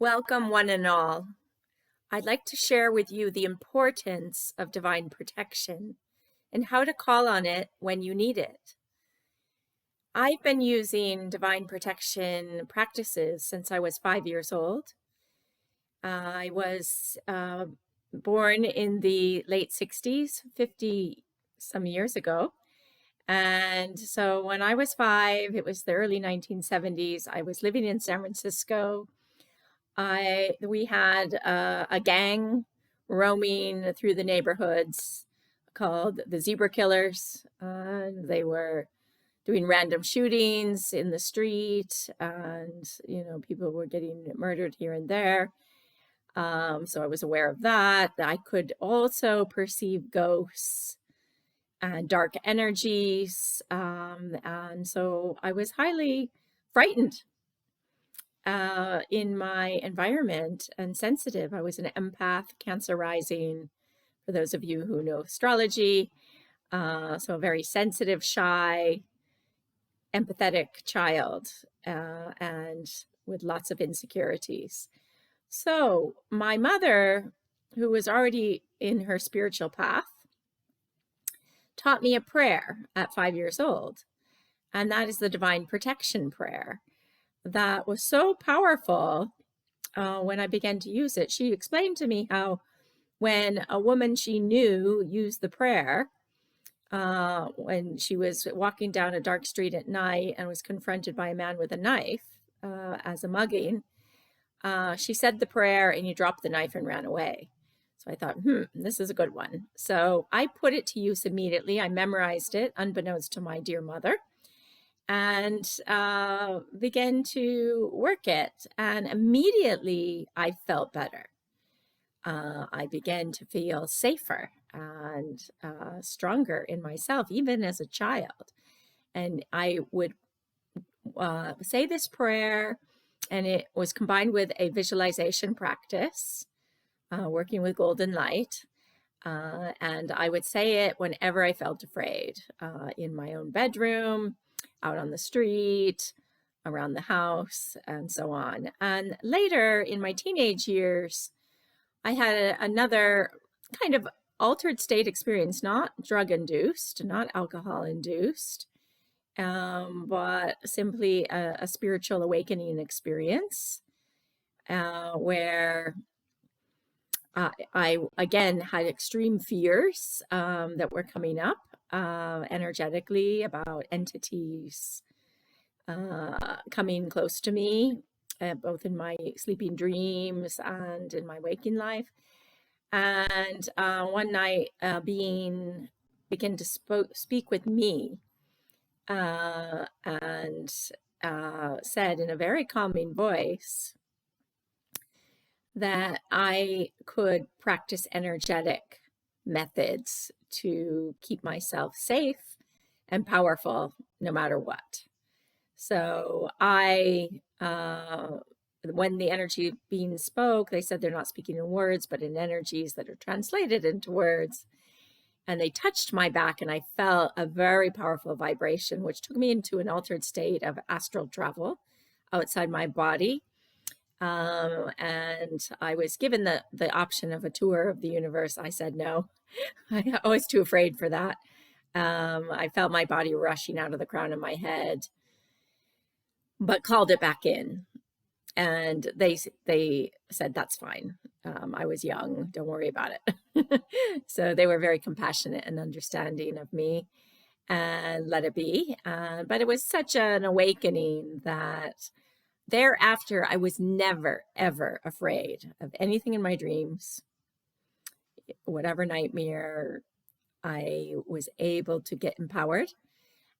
Welcome, one and all. I'd like to share with you the importance of divine protection and how to call on it when you need it. I've been using divine protection practices since I was 5 years old. I was born in the late 60s, 50 some years ago. And so when I was 5, it was the early 1970s. I was living in San Francisco. We had a gang roaming through the neighborhoods called the Zebra Killers. They were doing random shootings in the street, and people were getting murdered here and there. So I was aware of that. I could also perceive ghosts and dark energies, and so I was highly frightened in my environment and sensitive. I was an empath, Cancer rising, for those of you who know astrology. So a very sensitive, shy, empathetic child, and with lots of insecurities. So my mother, who was already in her spiritual path, taught me a prayer at 5 years old, and that is the divine protection prayer. That was so powerful when I began to use it. She explained to me how when a woman she knew used the prayer, when she was walking down a dark street at night and was confronted by a man with a knife as a mugging, she said the prayer and he dropped the knife and ran away. So I thought, this is a good one. So I put it to use immediately. I memorized it, unbeknownst to my dear mother, and began to work it. And immediately I felt better. I began to feel safer and stronger in myself, even as a child. And I would say this prayer, and it was combined with a visualization practice, working with golden light. And I would say it whenever I felt afraid, in my own bedroom, out on the street, around the house, and so on. And later in my teenage years, I had another kind of altered state experience, not drug-induced, not alcohol-induced, but simply a spiritual awakening experience, where I again had extreme fears that were coming up energetically about entities coming close to me, both in my sleeping dreams and in my waking life. And one night, a being began to speak with me and said in a very calming voice that I could practice energetic methods to keep myself safe and powerful no matter what. So when the energy being spoke, they said they're not speaking in words, but in energies that are translated into words. And they touched my back, and I felt a very powerful vibration, which took me into an altered state of astral travel outside my body. And I was given the option of a tour of the universe. I said no. I was too afraid for that. I felt my body rushing out of the crown of my head, but called it back in. And they said, that's fine. I was young. Don't worry about it. So they were very compassionate and understanding of me and let it be. But it was such an awakening that thereafter, I was never, ever afraid of anything in my dreams. Whatever nightmare, I was able to get empowered.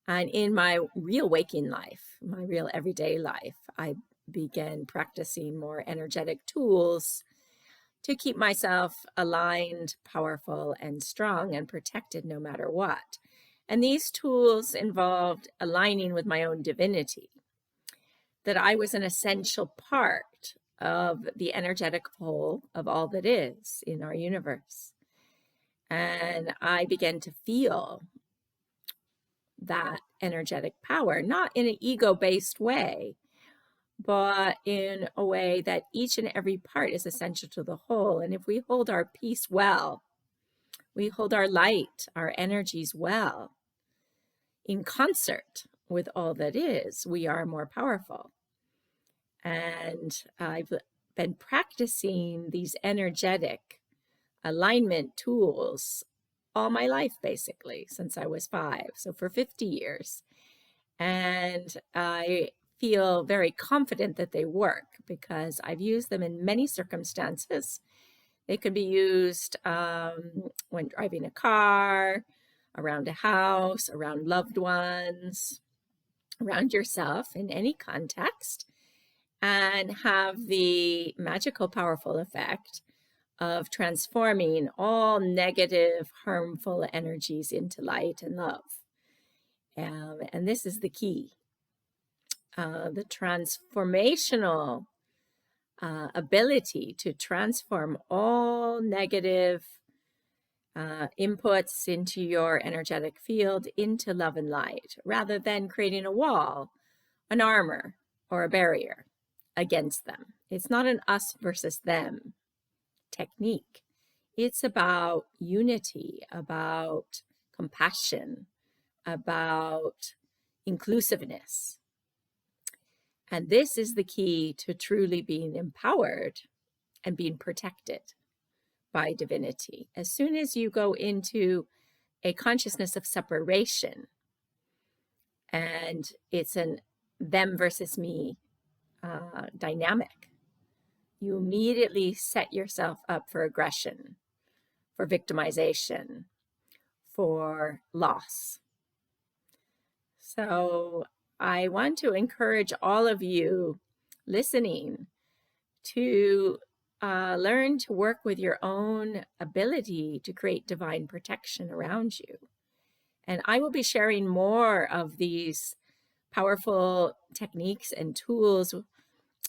And in my real waking life, my real everyday life, I began practicing more energetic tools to keep myself aligned, powerful, and strong and protected no matter what. And these tools involved aligning with my own divinity, that I was an essential part of the energetic whole of all that is in our universe. And I began to feel that energetic power, not in an ego-based way, but in a way that each and every part is essential to the whole. And if we hold our peace well, we hold our light, our energies well, in concert with all that is, we are more powerful. And I've been practicing these energetic alignment tools all my life, basically, since I was 5. So for 50 years. And I feel very confident that they work because I've used them in many circumstances. They could be used when driving a car, around a house, around loved ones, around yourself in any context, and have the magical, powerful effect of transforming all negative, harmful energies into light and love. And this is the key. The transformational ability to transform all negative inputs into your energetic field into love and light, rather than creating a wall, an armor, or a barrier against them. It's not an us versus them technique. It's about unity, about compassion, about inclusiveness. And this is the key to truly being empowered and being protected by divinity. As soon as you go into a consciousness of separation, and it's an them versus me dynamic, you immediately set yourself up for aggression, for victimization, for loss. So I want to encourage all of you listening to learn to work with your own ability to create divine protection around you. And I will be sharing more of these powerful techniques and tools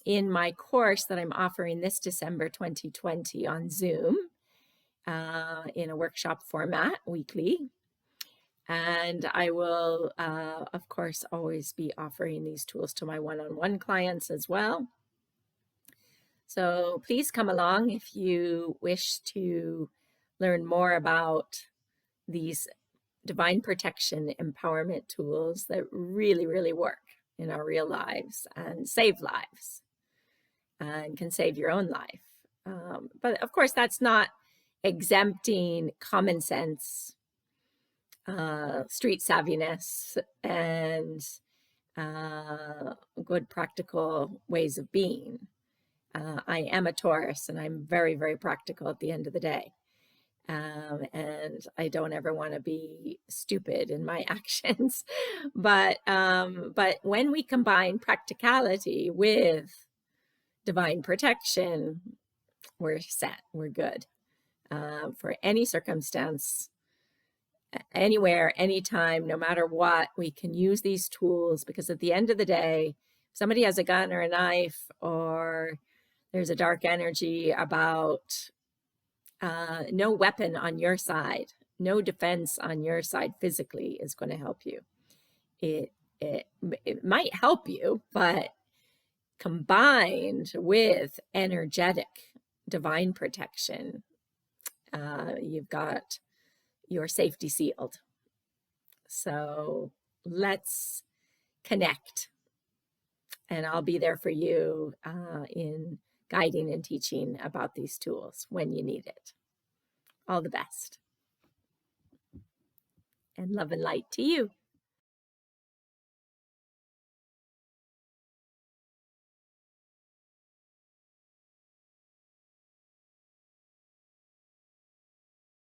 in my course that I'm offering this December 2020 on Zoom in a workshop format weekly. And I will, of course, always be offering these tools to my one-on-one clients as well. So please come along if you wish to learn more about these divine protection empowerment tools that really, really work in our real lives and save lives and can save your own life. But of course, that's not exempting common sense, street savviness, and good practical ways of being. I am a Taurus, and I'm very, very practical at the end of the day. And I don't ever want to be stupid in my actions. But when we combine practicality with divine protection, we're set, we're good. For any circumstance, anywhere, anytime, no matter what, we can use these tools, because at the end of the day, if somebody has a gun or a knife, or there's a dark energy about, no weapon on your side, no defense on your side physically is going to help you. It might help you, but combined with energetic divine protection, you've got your safety sealed. So let's connect, and I'll be there for you in guiding and teaching about these tools when you need it. All the best. And love and light to you.